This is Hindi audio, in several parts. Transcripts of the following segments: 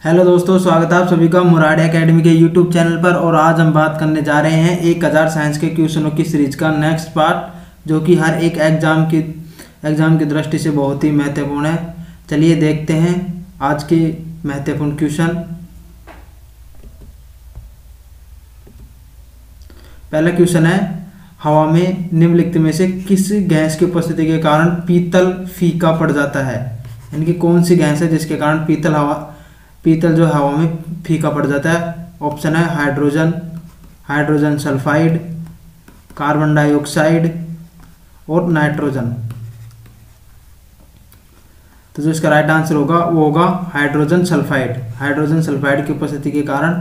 हेलो दोस्तों, स्वागत है आप सभी का मुरारी एकेडमी के यूट्यूब चैनल पर। और आज हम बात करने जा रहे हैं 1000 साइंस के क्वेश्चनों की सीरीज का नेक्स्ट पार्ट, जो कि हर एक एग्जाम की दृष्टि से बहुत ही महत्वपूर्ण है। चलिए देखते हैं आज के महत्वपूर्ण क्वेश्चन। पहला क्वेश्चन है, हवा में निम्नलिखित में से किस गैस की उपस्थिति के कारण पीतल फीका पड़ जाता है। यानी कि कौन सी गैस है जिसके कारण पीतल जो हवा में फीका पड़ जाता है। ऑप्शन है हाइड्रोजन सल्फाइड, कार्बन डाइऑक्साइड और नाइट्रोजन। तो जो इसका राइट आंसर होगा वो होगा हाइड्रोजन सल्फाइड। हाइड्रोजन सल्फाइड की उपस्थिति के कारण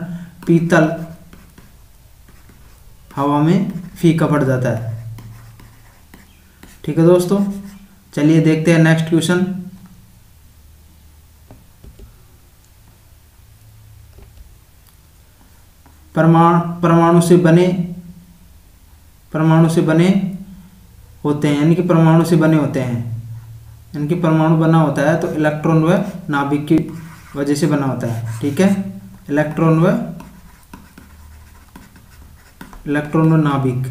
पीतल हवा में फीका पड़ जाता है। ठीक है दोस्तों, चलिए देखते हैं नेक्स्ट क्वेश्चन। परमाणु से बने होते हैं, यानी कि परमाणु से बने होते हैं। यानी कि परमाणु बना होता है तो इलेक्ट्रॉन व नाभिक की वजह से बना होता है। ठीक है, इलेक्ट्रॉन व नाभिक।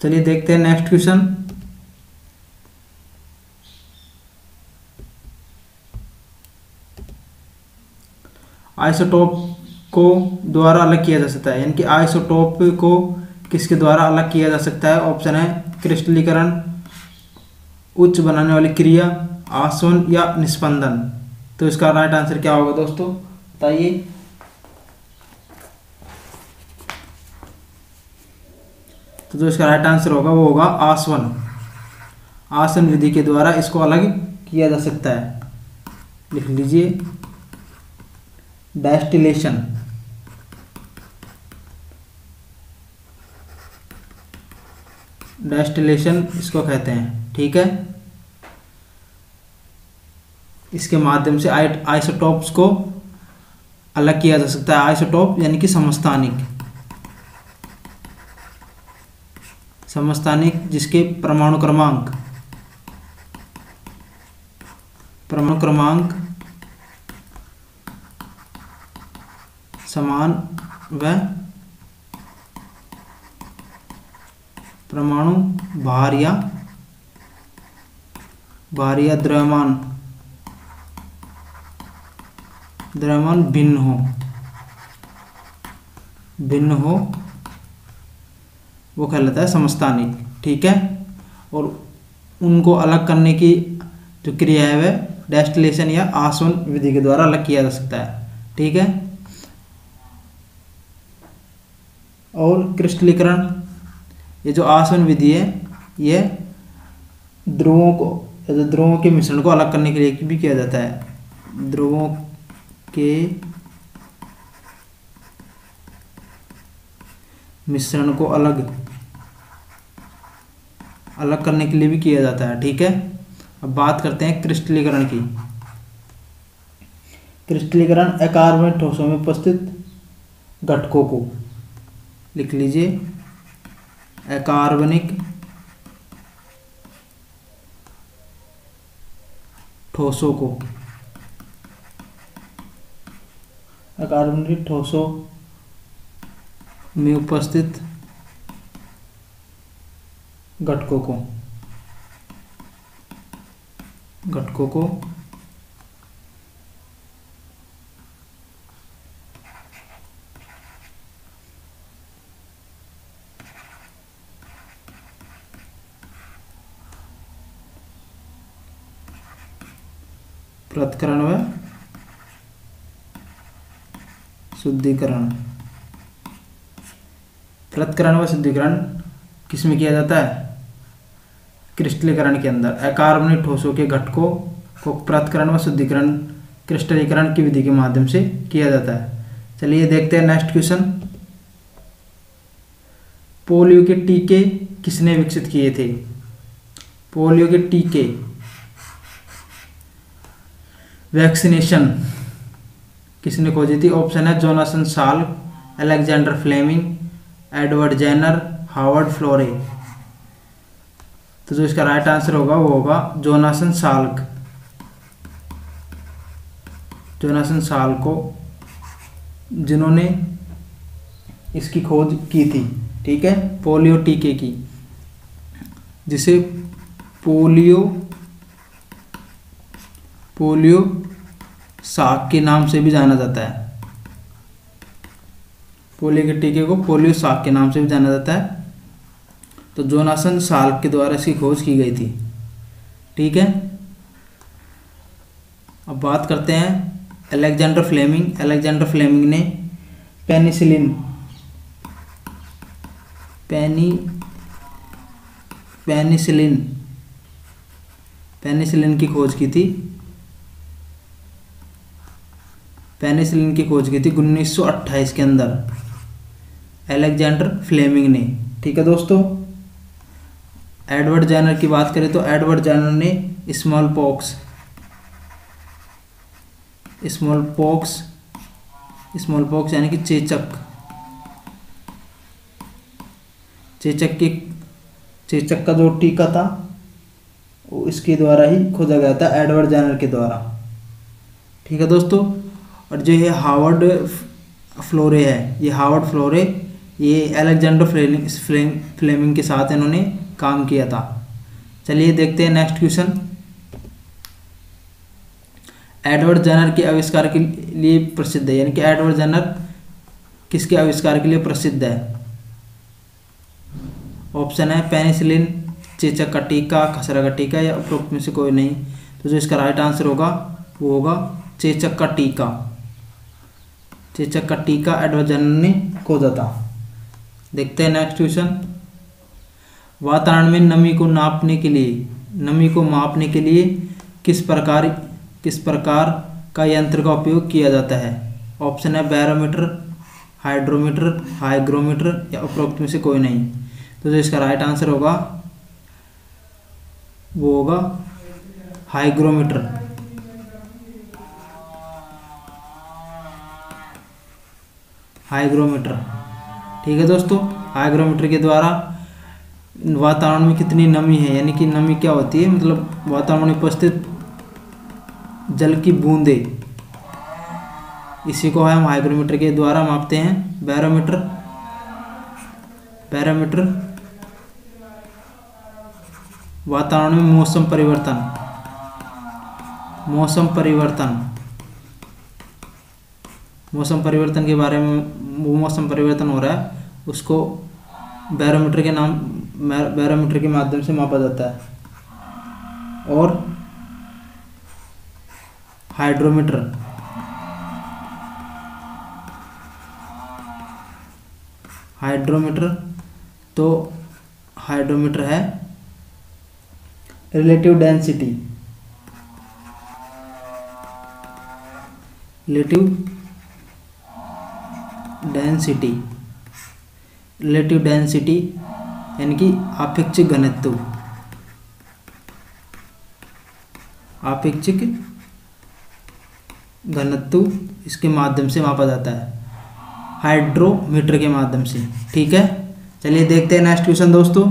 चलिए देखते हैं नेक्स्ट क्वेश्चन। आइसोटोप को द्वारा अलग किया जा सकता है, यानी कि आइसोटोप को किसके द्वारा अलग किया जा सकता है। ऑप्शन है क्रिस्टलीकरण, उच्च बनाने वाली क्रिया, आसवन या निस्पंदन। तो इसका राइट आंसर क्या होगा दोस्तों, बताइए। तो जो इसका राइट आंसर होगा वो होगा आसवन विधि के द्वारा इसको अलग किया जा सकता है। लिख लीजिए, डेस्टिलेशन। डेस्टिलेशन इसको कहते हैं। ठीक है, इसके माध्यम से आइसोटोप्स को अलग किया जा सकता है। आइसोटोप यानी कि समस्थानिक जिसके परमाणु क्रमांक समान व परमाणु भार या द्रव्यमान भिन्न हो वो कहलाता है समस्थानिक। ठीक है, और उनको अलग करने की जो क्रिया है वह डेस्टिलेशन या आसवन विधि के द्वारा अलग किया जा सकता है। ठीक है, और क्रिस्टलीकरण, ये जो आसवन विधि है ये ध्रुवों के मिश्रण को अलग करने के लिए भी किया जाता है। ध्रुवों के मिश्रण को अलग करने के लिए भी किया जाता है। ठीक है, अब बात करते हैं क्रिस्टलीकरण की। क्रिस्टलीकरण अकार्बनिक ठोसों में उपस्थित घटकों को, लिख लीजिए, अकार्बनिक ठोसों में उपस्थित घटकों को पृथक्करण व शुद्धिकरण। पृथक्करण व शुद्धिकरण किसमें किया जाता है, क्रिस्टलीकरण के अंदर। अकार्बनिक ठोसों के घटकों को पृथक्करण व शुद्धिकरण क्रिस्टलीकरण की विधि के माध्यम से किया जाता है। चलिए देखते हैं नेक्स्ट क्वेश्चन। पोलियो के टीके किसने विकसित किए थे? पोलियो के टीके, वैक्सीनेशन किसने खोजी थी? ऑप्शन है Jonas Salk, Alexander Fleming, Edward Jenner, Howard Florey. तो जो इसका राइट आंसर होगा वो होगा जोनासन साल्क। जोनासन साल्क को जिन्होंने इसकी खोज की थी, ठीक है, पोलियो टीके की, जिसे पोलियो साक के नाम से भी जाना जाता है। पोलियो के टीके को पोलियो साक के नाम से भी जाना जाता है। तो जोनासन साल्क के द्वारा इसकी खोज की गई थी, ठीक है। अब बात करते हैं अलेक्जेंडर फ्लेमिंग। अलेक्जेंडर फ्लेमिंग ने पेनिसिलिन की खोज की थी। पेनिसिलिन की खोज की थी 1928 के अंदर अलेक्जेंडर फ्लेमिंग ने, ठीक है दोस्तों। एडवर्ड जेनर की बात करें तो एडवर्ड जेनर ने स्मॉल पॉक्स यानी कि चेचक का जो टीका था वो इसके द्वारा ही खोजा गया था, एडवर्ड जेनर के द्वारा, ठीक है दोस्तों। और जो ये हार्वर्ड फ्लोरे है, ये अलेक्जेंडर फ्लेमिंग के साथ इन्होंने काम किया था। चलिए देखते हैं नेक्स्ट क्वेश्चन। एडवर्ड जेनर के आविष्कार के लिए प्रसिद्ध है, यानी कि एडवर्ड जेनर किसके आविष्कार के लिए प्रसिद्ध है? ऑप्शन है पेनिसिलिन, चेचक का टीका, खसरा का टीका, या उपरोक्त में से कोई नहीं। तो जो इसका राइट आंसर होगा वो होगा चेचक का टीका। चेचक का टीका एडवर्ड जेनर ने खोजा था। देखते हैं नेक्स्ट क्वेश्चन। वातावरण में नमी को मापने के लिए किस प्रकार का यंत्र का उपयोग किया जाता है? ऑप्शन है बैरोमीटर, हाइड्रोमीटर, हाइग्रोमीटर, या उपरोक्त में से कोई नहीं। तो जो इसका राइट आंसर होगा वो होगा हाइग्रोमीटर। ठीक है दोस्तों, हाइग्रोमीटर के द्वारा वातावरण में कितनी नमी है, यानी कि नमी क्या होती है, मतलब वातावरण में उपस्थित जल की बूंदे, इसी को हम हाइग्रोमीटर के द्वारा मापते हैं। बैरोमीटर वातावरण में मौसम परिवर्तन के बारे में, वो मौसम परिवर्तन हो रहा है उसको बैरोमीटर के माध्यम से मापा जाता है। और हाइड्रोमीटर है रिलेटिव डेंसिटी यानी कि आपेक्षिक घनत्व इसके माध्यम से मापा जाता है, हाइड्रोमीटर के माध्यम से, ठीक है। चलिए देखते हैं नेक्स्ट क्वेश्चन दोस्तों।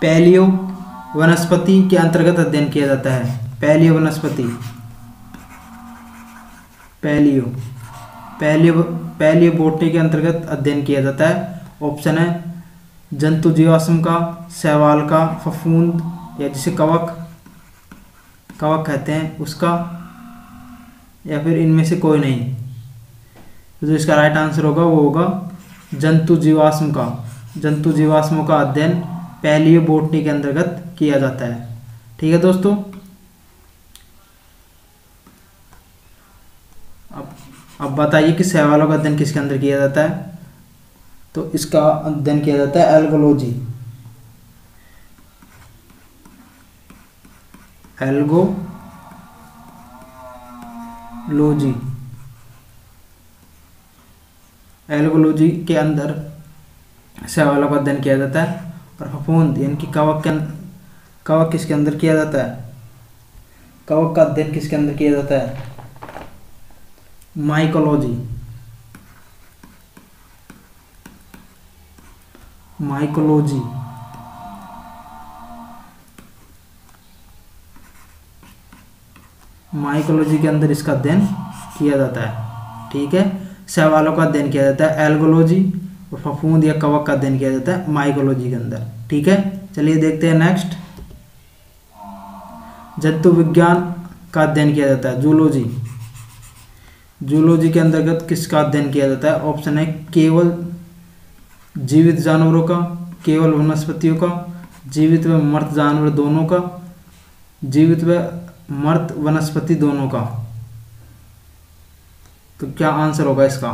पैलियो वनस्पति के अंतर्गत अध्ययन किया जाता है। पैलियो बोटनी के अंतर्गत अध्ययन किया जाता है। ऑप्शन है जंतु जीवाश्म का, शैवाल का, फफूंद, या जिसे कवक कहते हैं उसका, या फिर इनमें से कोई नहीं। तो जो इसका राइट आंसर होगा वो होगा जंतु जीवाश्मों का अध्ययन पैलियो बोटनी के अंतर्गत किया जाता है, ठीक है दोस्तों। अब बताइए कि शैवालों का अध्ययन किसके अंदर किया जाता है? तो इसका अध्ययन किया जाता है एल्गोलॉजी। एल्गोलॉजी एल्गोलॉजी के अंदर शैवालों का अध्ययन किया जाता है। और फफूंद यानी कि कवक किसके अंदर किया जाता है? कवक का अध्ययन किसके अंदर किया जाता है? माइकोलॉजी। माइकोलॉजी माइकोलॉजी के अंदर इसका अध्ययन किया जाता है। ठीक है, शैवालों का अध्ययन किया जाता है एल्गोलॉजी और फफूंद या कवक का अध्ययन किया जाता है माइकोलॉजी के अंदर। ठीक है, चलिए देखते हैं नेक्स्ट। जंतु विज्ञान का अध्ययन किया जाता है जूलॉजी। जूलॉजी के अंतर्गत किसका अध्ययन किया जाता है? ऑप्शन है केवल जीवित जानवरों का, केवल वनस्पतियों का, जीवित व मृत जानवर दोनों का, जीवित व मृत वनस्पति दोनों का। तो क्या आंसर होगा इसका?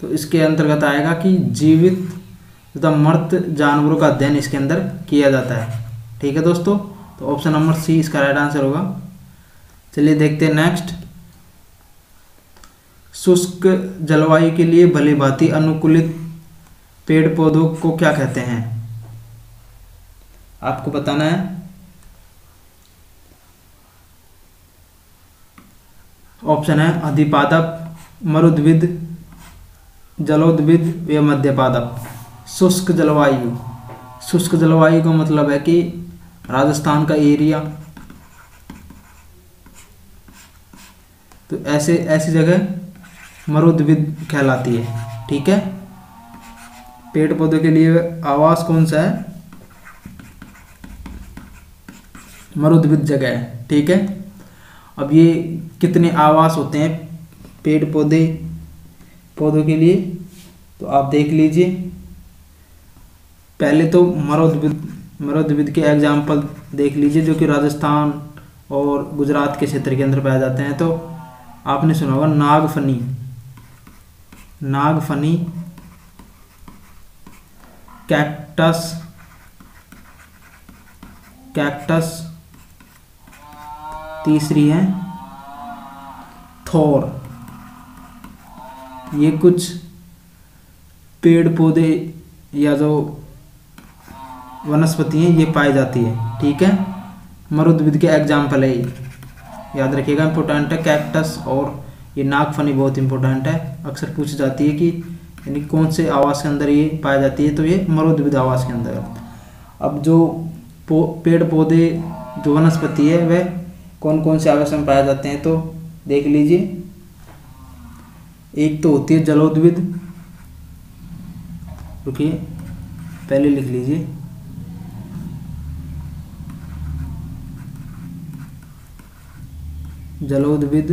तो इसके अंतर्गत आएगा कि जीवित तथा मृत जानवरों का अध्ययन इसके अंदर किया जाता है। ठीक है दोस्तों, तो ऑप्शन नंबर सी इसका राइट आंसर होगा। चलिए देखते हैं नेक्स्ट। शुष्क जलवायु के लिए भली भांति अनुकूलित पेड़ पौधों को क्या कहते हैं? आपको बताना है। ऑप्शन है अधिपादप, मरुद्भिद, जलोद्भिद या मध्यपादप। शुष्क जलवायु, शुष्क जलवायु का मतलब है कि राजस्थान का एरिया, तो ऐसी जगह मरुद्भिद कहलाती है। ठीक है, पेड़ पौधों के लिए आवास कौन सा है? मरुद्भिद जगह है। ठीक है, अब ये कितने आवास होते हैं पेड़ पौधों के लिए, तो आप देख लीजिए। पहले तो मरुद्भिद के एग्जाम्पल देख लीजिए जो कि राजस्थान और गुजरात के क्षेत्र के अंदर पाए जाते हैं। तो आपने सुना होगा नागफनी, कैक्टस, तीसरी है थोर। ये कुछ पेड़ पौधे या जो वनस्पति हैं ये पाई जाती है। ठीक है, मरुद्भिद के एग्जाम्पल है ये, याद रखिएगा, इंपॉर्टेंट है। कैक्टस और ये नागफनी बहुत इंपॉर्टेंट है, अक्सर पूछ जाती है कि यानी कौन से आवास के अंदर ये पाई जाती है, तो ये मरुद्भिद आवास के अंदर। अब जो पेड़ पौधे जो वनस्पति है वह कौन कौन से आवास में पाए जाते हैं, तो देख लीजिए। एक तो होती है जलोद्भिद, रुकिए पहले लिख लीजिए। जलोद्भिद,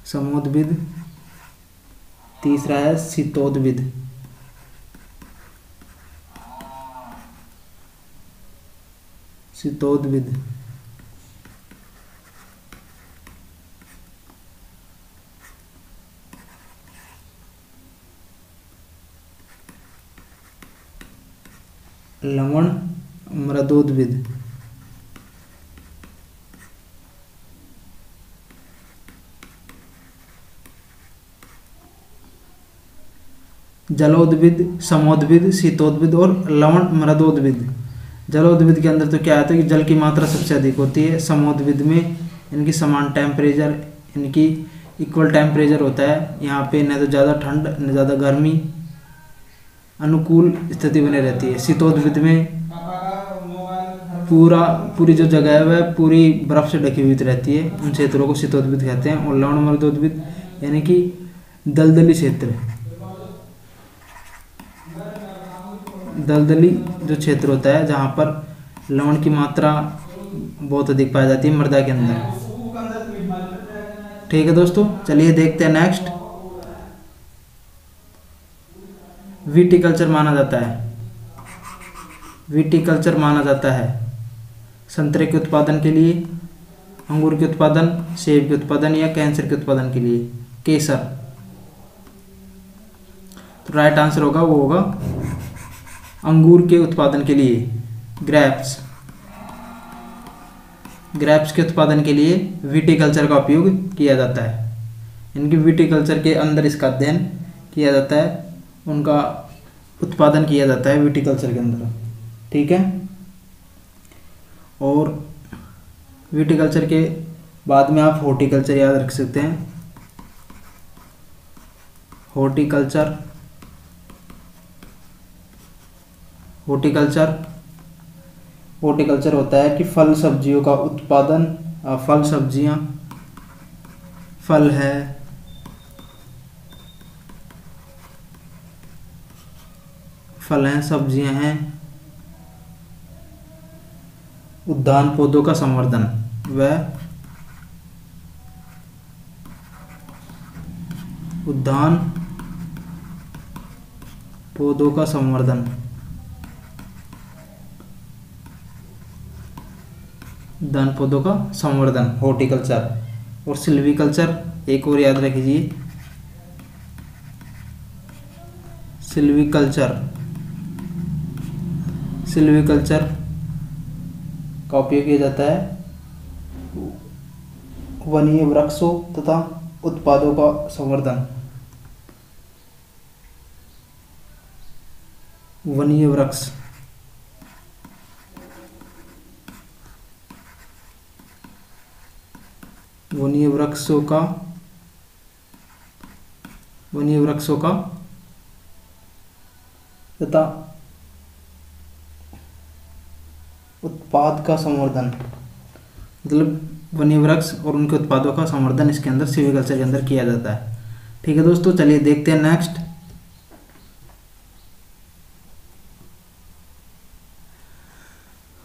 समोद्भिद, तीसरा है शीतोद्भिद। लवण मृदोद्भिद। जलोद्भिद, समोद्भिद, शीतोद्भिद और लवण मृदोद्भिद। जलोद्भिद के अंदर तो क्या आता है कि जल की मात्रा सबसे अधिक होती है। समोद्भिद में इनकी समान टेम्परेचर, इनकी इक्वल टेम्परेचर होता है। यहाँ पे न तो ज़्यादा ठंड न ज़्यादा गर्मी, अनुकूल स्थिति बनी रहती है। शीतोद्भिद में पूरी जो जगह है वह पूरी बर्फ से ढकी हुई रहती है, उन क्षेत्रों को शीतोद्भिद कहते हैं। और लवण मृदोद्भिद यानी कि दलदली क्षेत्र, दलदली जो क्षेत्र होता है जहाँ पर लवण की मात्रा बहुत अधिक पाई जाती है मृदा के अंदर। ठीक है दोस्तों, चलिए देखते हैं नेक्स्ट। विटिकल्चर माना जाता है, विटिकल्चर माना जाता है संतरे के उत्पादन के लिए, अंगूर के उत्पादन, सेब के उत्पादन या कैंसर के उत्पादन के लिए। केसर, तो राइट आंसर होगा वो होगा अंगूर के उत्पादन के लिए। ग्रेप्स, ग्रेप्स के उत्पादन के लिए विटिकल्चर का उपयोग किया जाता है। इनकी विटिकल्चर के अंदर इसका अध्ययन किया जाता है, उनका उत्पादन किया जाता है विटिकल्चर के अंदर। ठीक है, और विटिकल्चर के बाद में आप हॉर्टिकल्चर याद रख सकते हैं। हॉर्टिकल्चर, हॉर्टिकल्चर, हॉर्टिकल्चर होता है कि फल सब्जियों का उत्पादन, फल सब्जियां, फल है, फल हैं, सब्जियां हैं, उद्यान पौधों का संवर्धन व उद्यान पौधों का संवर्धन, उद्यान पौधों का संवर्धन हॉर्टिकल्चर। और सिल्वीकल्चर एक और याद रखिए, सिल्वीकल्चर, सिल्वीकल्चर का उपयोग किया जाता है वनीय वृक्षों तथा उत्पादों का संवर्धन, वनीय वृक्ष, वनीय वृक्षों का, वनीय वृक्षों का तथा उत्पाद का संवर्धन, मतलब वन्य वृक्ष और उनके उत्पादों का संवर्धन इसके अंदर सिल्वीकल्चर के अंदर किया जाता है। ठीक है दोस्तों, चलिए देखते हैं नेक्स्ट।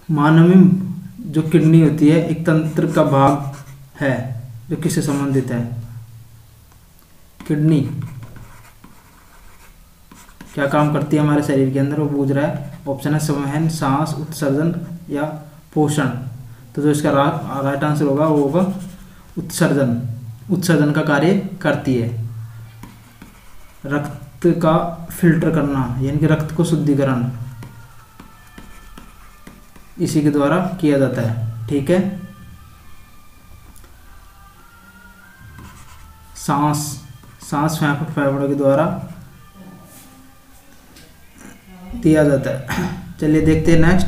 मानव में जो किडनी होती है एक तंत्र का भाग है जो किससे संबंधित है। किडनी क्या काम करती है हमारे शरीर के अंदर, वो पूछ रहा है। ऑप्शन है संवहन, सांस, उत्सर्जन या पोषण। तो जो इसका राइट आंसर होगा वो होगा उत्सर्जन। उत्सर्जन का कार्य करती है। रक्त का फिल्टर करना यानी कि रक्त को शुद्धिकरण इसी के द्वारा किया जाता है। ठीक है, सांस, सांस फेफड़ों के द्वारा दिया जाता है। चलिए देखते हैं नेक्स्ट।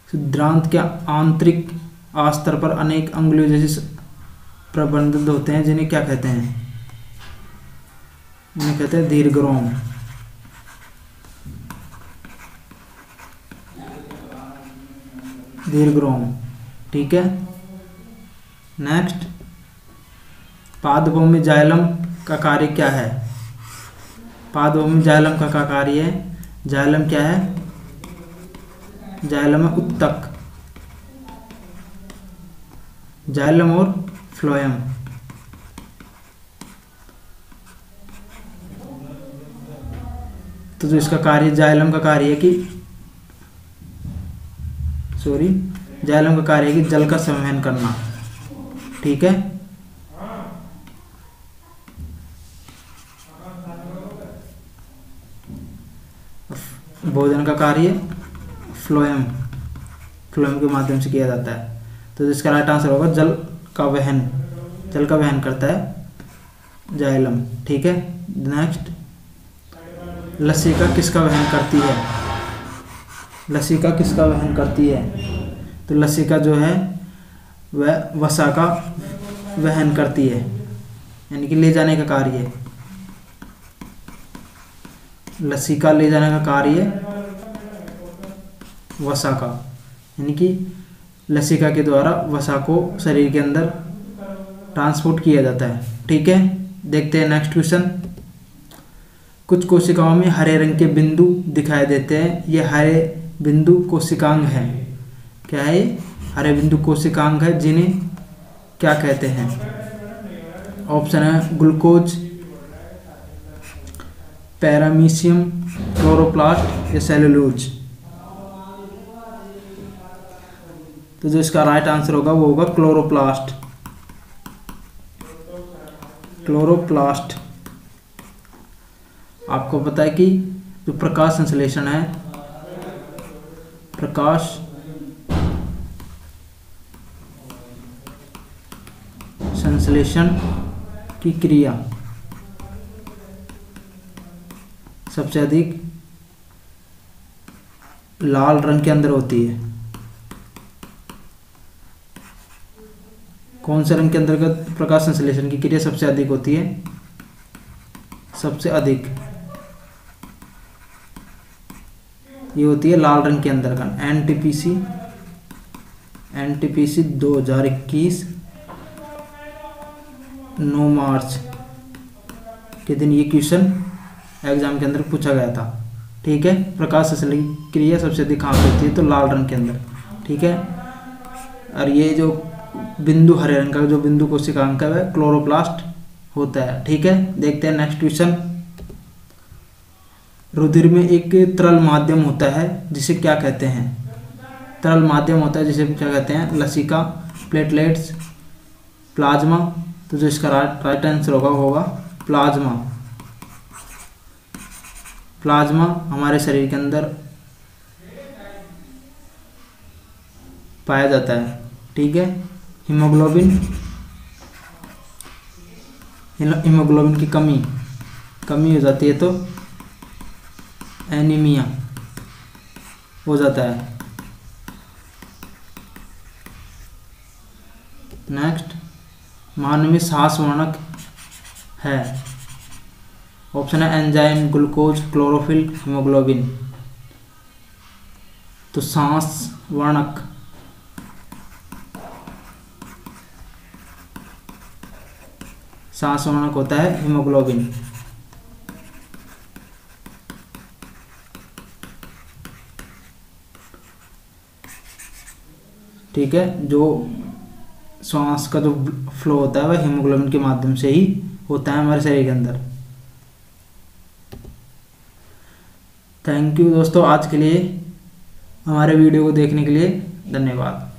सिद्धांत के आंतरिक आस्तर पर अनेक अंगुलियों जैसे प्रबंधित होते हैं जिन्हें क्या कहते हैं, इन्हें कहते हैं दीर्घरोम। दीर्घरोम, ठीक है। नेक्स्ट, पादभूमि जाइलम का कार्य क्या है। पादभूमि जाइलम का क्या कार्य है। जाइलम क्या है, जाइलम है उत्तक, जाइलम और फ्लोएम। तो जो इसका कार्य, जाइलम का कार्य है कि जाइलम का कार्य है कि जल का संवहन करना। ठीक है, भोजन का कार्य फ्लोएम, फ्लोएम के माध्यम से किया जाता है। तो जिसका राइट आंसर होगा जल का वहन, जल का वहन करता है जाइलम। ठीक है, नेक्स्ट, लसिका किसका वहन करती है। लसिका किसका वहन करती है। तो लसिका जो है वह वसा का वहन करती है यानी कि ले जाने का कार्य है। लसिका ले जाने का कार्य वसा का, यानी कि लसिका के द्वारा वसा को शरीर के अंदर ट्रांसपोर्ट किया जाता है। ठीक है, देखते हैं नेक्स्ट क्वेश्चन। कुछ कोशिकाओं में हरे रंग के बिंदु दिखाई देते हैं, ये हरे बिंदु कोशिकांग हैं। क्या है, हरे बिंदु कोशिकांग है जिन्हें क्या कहते हैं? ऑप्शन है ग्लूकोज, पैरामीशियम, क्लोरोप्लास्ट या सेलुलोज। तो जो इसका राइट आंसर होगा वो होगा क्लोरोप्लास्ट। क्लोरोप्लास्ट। आपको पता है कि जो प्रकाश संश्लेषण है, प्रकाश संश्लेषण की क्रिया सबसे अधिक लाल रंग के अंदर होती है। कौन से रंग के अंतर्गत प्रकाश संश्लेषण की क्रिया सबसे अधिक होती है? सबसे अधिक ये होती है लाल रंग के अंतर्गत। एनटीपीसी 2021 9 मार्च के दिन ये क्वेश्चन एग्जाम के अंदर पूछा गया था। ठीक है, प्रकाश संश्लेषण की क्रिया सबसे अधिक कहाँ होती है? तो लाल रंग के अंदर। ठीक है, और ये जो बिंदु हरे रंग का जो बिंदु कोशिकांक है क्लोरोप्लास्ट होता है। ठीक है, देखते हैं नेक्स्ट क्वेश्चन। रुधिर में एक तरल माध्यम होता है जिसे क्या कहते हैं? तरल माध्यम होता है जिसे क्या कहते हैं? लसिका, प्लेटलेट्स, प्लाज्मा। तो जो इसका राइट आंसर होगा प्लाज्मा। प्लाज्मा हमारे शरीर के अंदर पाया जाता है। ठीक है, हीमोग्लोबिन की कमी हो जाती है तो एनीमिया हो जाता है। नेक्स्ट, मानवीय श्वासवर्णक है। ऑप्शन है एंजाइम, ग्लूकोज, क्लोरोफिल, हीमोग्लोबिन। तो श्वासवर्णक होता है हीमोग्लोबिन। ठीक है, जो श्वास का जो फ्लो होता है वह हीमोग्लोबिन के माध्यम से ही होता है हमारे शरीर के अंदर। थैंक यू दोस्तों, आज के लिए हमारे वीडियो को देखने के लिए धन्यवाद।